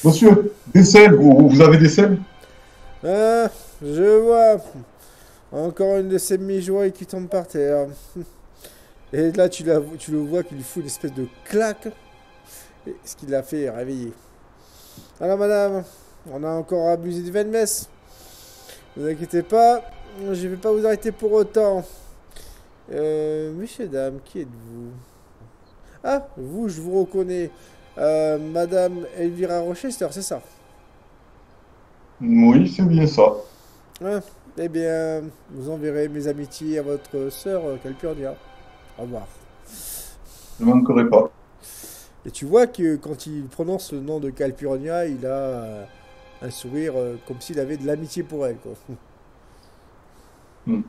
Monsieur, des selles, vous avez des selles? Ah, je vois. Encore une de ces mijoilles qui tombe par terre. Et là, tu le vois qu'il lui fout une espèce de claque. Et ce qui l'a fait réveiller. Alors, madame, on a encore abusé du vin de messe. Ne vous inquiétez pas, je vais pas vous arrêter pour autant. Messieurs, dames, qui êtes-vous? Ah, vous, je vous reconnais. Madame Elvira Rochester, c'est ça? Oui, c'est bien ça. Ah, eh bien, vous enverrez mes amitiés à votre sœur Calpurnia. Au revoir. Je ne manquerai pas. Et tu vois que quand il prononce le nom de Calpurnia, il a un sourire comme s'il avait de l'amitié pour elle, quoi. Hmm.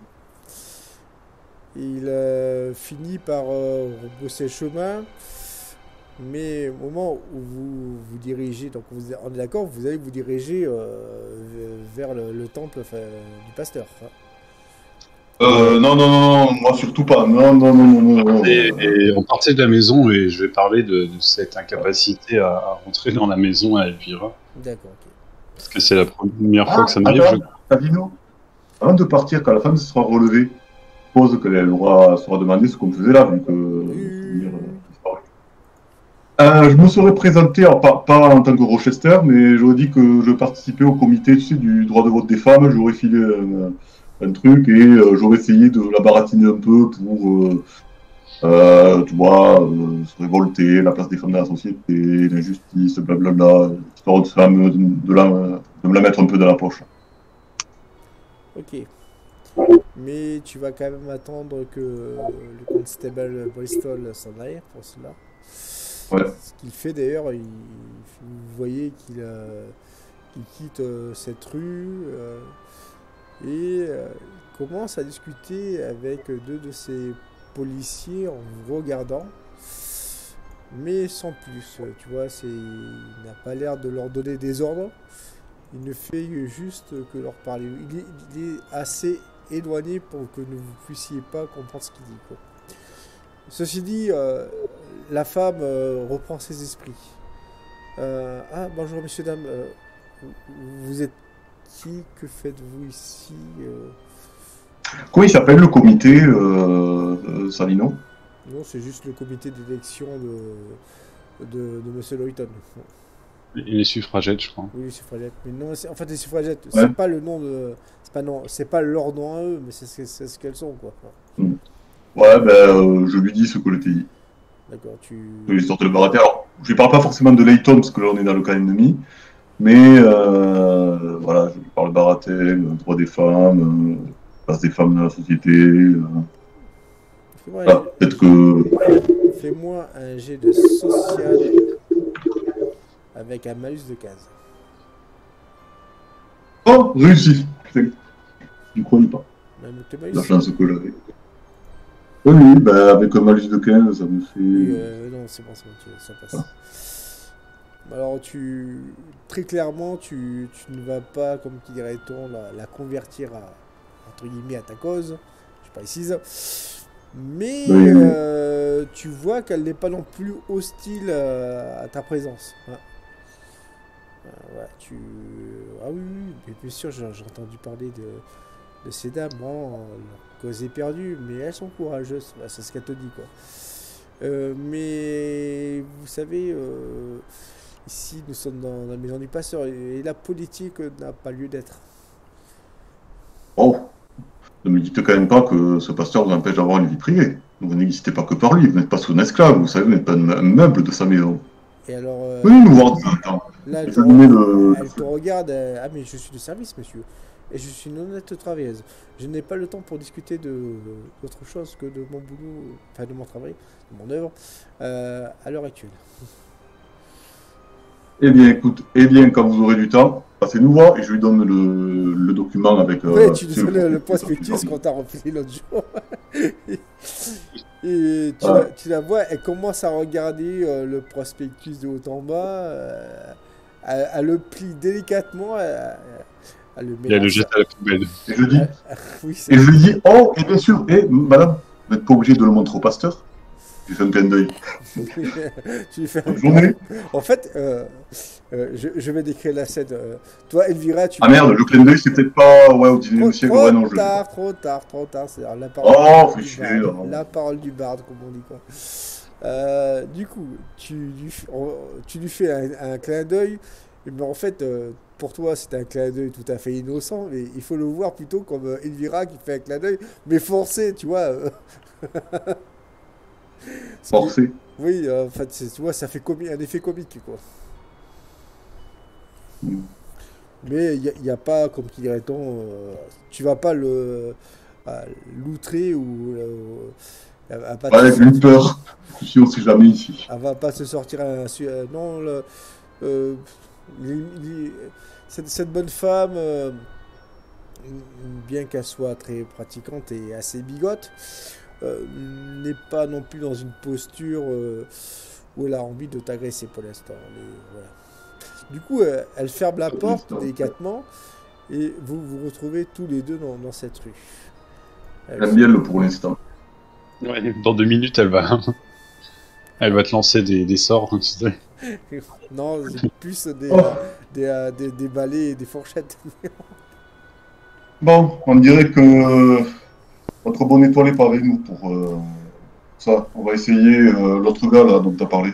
Il finit par rebrousser le chemin, mais au moment où vous vous dirigez, donc on est d'accord, vous allez vous diriger vers le temple du pasteur. Hein. Non, non, non, non, moi surtout pas. Non, non, non, non, non. Non. Et on partait de la maison et je vais parler de cette incapacité à rentrer dans la maison à Elvira. D'accord, ok. Parce que c'est la première fois que ça m'arrive. Attends, Savino, avant de partir, quand la femme se sera relevée, je suppose qu'elle sera demandé ce qu'on faisait là, vu que Samir disparu. Je me serais présenté, alors, pas en tant que Rochester, mais j'aurais dit que je participais au comité, tu sais, du droit de vote des femmes. J'aurais filé un truc et j'aurais essayé de la baratiner un peu pour, tu vois, se révolter, la place des femmes dans la société, l'injustice, blablabla, histoire de me la mettre un peu dans la poche. Ok. Mais tu vas quand même attendre que le constable Bristol s'en aille pour cela. Ouais. Ce qu'il fait d'ailleurs, vous voyez qu'il quitte cette rue et il commence à discuter avec deux de ses policiers en vous regardant, mais sans plus. Tu vois, il n'a pas l'air de leur donner des ordres. Il ne fait juste que leur parler. Il est assez éloigné pour que vous ne puissiez pas comprendre ce qu'il dit, quoi. Ceci dit, la femme reprend ses esprits. Ah, bonjour messieurs, dames. Vous êtes qui? Que faites-vous ici? Comment il s'appelle le comité, Salino? Non, c'est juste le comité d'élection de Monsieur Lawton. Il est suffragette, je crois. Oui, suffragette. Mais non, en fait, les suffragettes, Ouais. c'est pas le nom de. C'est pas leur nom à eux, mais c'est ce qu'elles sont, quoi. Ouais, ben, je lui dis ce que je t'ai dit. D'accord, Je lui sortais le baraté. Alors, je lui parle pas forcément de Layton, parce que là, on est dans le cas ennemi. Mais, voilà, je lui parle de baratel, droit des femmes, place des femmes dans la société. Voilà, peut-être que. Fais-moi un jet de social avec un malus de 15. Oh, réussi. Putain, je ne croyais pas. Même avec le malus. La chance que j'avais. Oui, bah, avec un malus de 15, ça me fait. Oui, non, c'est bon, ça passe. Alors, très clairement, tu ne vas pas, comme qui dirait-on, la convertir entre guillemets, à ta cause. Je précise. Mais Oui, oui. tu vois qu'elle n'est pas non plus hostile à ta présence. Ouais. Ouais, ah oui, oui, mais bien sûr, j'ai entendu parler de ces dames. Bon, leur cause est perdue, mais elles sont courageuses. Ouais, c'est ce qu'elle te dit, quoi. Mais vous savez, ici, nous sommes dans la maison du passeur et la politique n'a pas lieu d'être. Oh, ne me dites quand même pas que ce pasteur vous empêche d'avoir une vie privée. Vous n'existez pas que par lui, vous n'êtes pas son esclave, vous savez, vous n'êtes pas un meuble de sa maison. Et alors, Venez nous voir de temps en temps. là, Examinez le elle te feu. regarde. Ah, mais je suis de service, monsieur. Et je suis une honnête travailleuse. Je n'ai pas le temps pour discuter d'autre chose que de mon boulot, enfin de mon travail, de mon œuvre, à l'heure actuelle. Eh bien, écoute, eh bien, quand vous aurez du temps, passez nous voir et je lui donne le document avec Ouais, tu tu sais, nous donnes le prospectus. prospectus qu'on t'a rempli l'autre jour. Et Voilà. tu la vois, elle commence à regarder le prospectus de haut en bas. Elle le plie délicatement. Elle le met Il a dans le sa... jette à la poubelle. Et je dis, Oui, et je lui dis, oh, et bien sûr, et madame, vous n'êtes pas obligé de le montrer au pasteur. J'ai fait un clin d'œil. tu lui fais un Bonne câlin. journée. En fait, je vais décrire la scène. Toi, Elvira, tu Ah vois. merde, le clin d'œil, c'est peut-être pas ouais, au Trop, 19e siècle. trop Ouais, non, je le fais pas. tard, trop tard, trop tard. C'est la Oh, parole fais du chier, là. barde. La parole du barde, comme on dit, quoi. Du coup, tu lui fais un clin d'œil. Mais en fait, pour toi, c'est un clin d'œil tout à fait innocent. Mais il faut le voir plutôt comme Elvira qui fait un clin d'œil, mais forcé, tu vois. Ce qui, Forcé. oui, en fait, tu vois, ça fait un effet comique, quoi. Mm. Mais il y a pas, comme qui dirait-on, tu vas pas l'outrer ou elle va pas te Ouais, j'ai eu sortir, peur. Je suis aussi jamais ici. elle va pas se sortir non, euh, les- cette bonne femme, bien qu'elle soit très pratiquante et assez bigote, euh, n'est pas non plus dans une posture où elle a envie de t'agresser pour l'instant. Voilà. Du coup, elle ferme la Pour porte l'instant. délicatement et vous vous retrouvez tous les deux dans cette rue. Elle J'aime se- bien le pour l'instant. Ouais, dans 2 minutes, elle va te lancer des sorts, tu sais. Non, c'est plus Oh, des balais et des fourchettes. bon, on dirait que votre bonne étoile est pas avec nous pour ça. On va essayer l'autre gars là dont tu as parlé.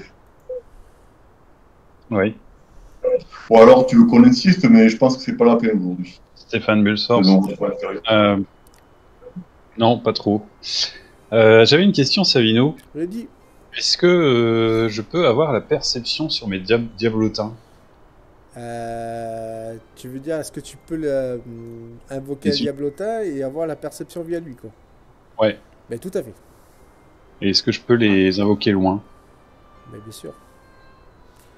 Oui. Ou alors tu veux qu'on insiste, mais je pense que c'est pas la peine aujourd'hui. Stéphane De Bulsors. non, on va l'intérieur. Non, pas trop. J'avais une question, Savino. Je l'ai dit. Est-ce que je peux avoir la perception sur mes diablotins? Tu veux dire, est-ce que tu peux invoquer Et un si- diablotin et avoir la perception via lui, quoi? Ouais. Mais tout à fait. Et est-ce que je peux les invoquer loin? Mais bien sûr.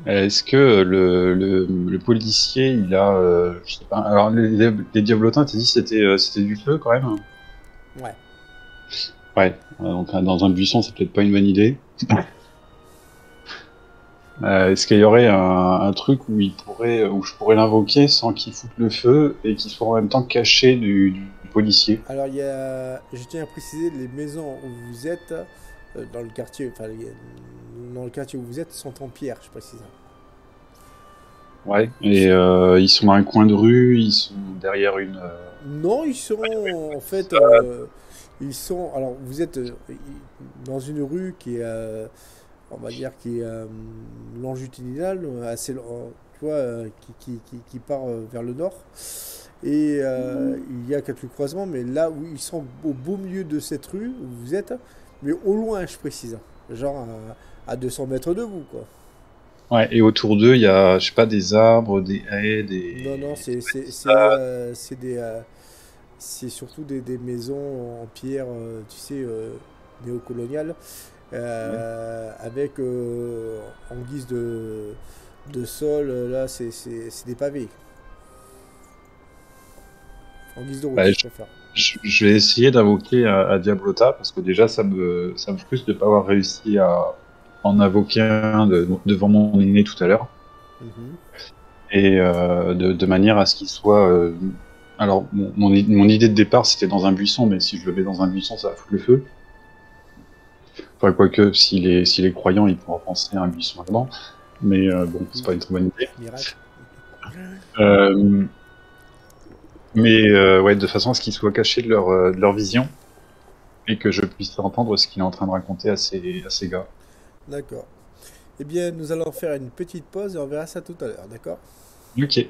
Est-ce que le policier, il a... je sais pas. Alors, les diablotins, t'as dit c'était du feu, quand même? Ouais. Ouais. Donc, dans un buisson, c'est peut-être pas une bonne idée. Est-ce qu'il y aurait un truc où où je pourrais l'invoquer sans qu'il foute le feu et qu'il soit en même temps caché du policier? Alors, je tiens à préciser, les maisons où vous êtes, dans le quartier, enfin, dans le quartier où vous êtes, sont en pierre, je précise. Ouais. Et ils sont dans un coin de rue, ils sont derrière une... Non, ils sont en fait, ils sont. Alors, vous êtes dans une rue qui est, on va dire, qui est longitudinale, assez, tu vois, qui part vers le nord. Et il y a quelques croisements, mais là où ils sont au beau milieu de cette rue où vous êtes, mais au loin, je précise, genre à 200 mètres de vous, quoi. Ouais, et autour d'eux, il y a, je sais pas, des arbres, des haies, Non, non, des palissades. c'est surtout des maisons en pierre, tu sais, néocoloniales, Ouais. avec en guise de sol, là, c'est des pavés, en guise de route, Bah, je préfère. je vais essayer d'invoquer à Diablota, parce que déjà, ça me frustre de pas avoir réussi à en invoquer un devant mon aîné tout à l'heure. Mhm. et de manière à ce qu'il soit... alors, mon idée de départ, c'était dans un buisson, mais si je le mets dans un buisson, ça va foutre le feu. Enfin, quoique, s'il est croyant, il pourra penser à un buisson là-dedans. Mais bon, c'est pas une très bonne idée. Miracle. Euh, mais ouais, de façon à ce qu'ils soient cachés de leur vision et que je puisse entendre ce qu'il est en train de raconter à ces gars. D'accord. Eh bien, nous allons faire une petite pause et on verra ça tout à l'heure, d'accord? Ok.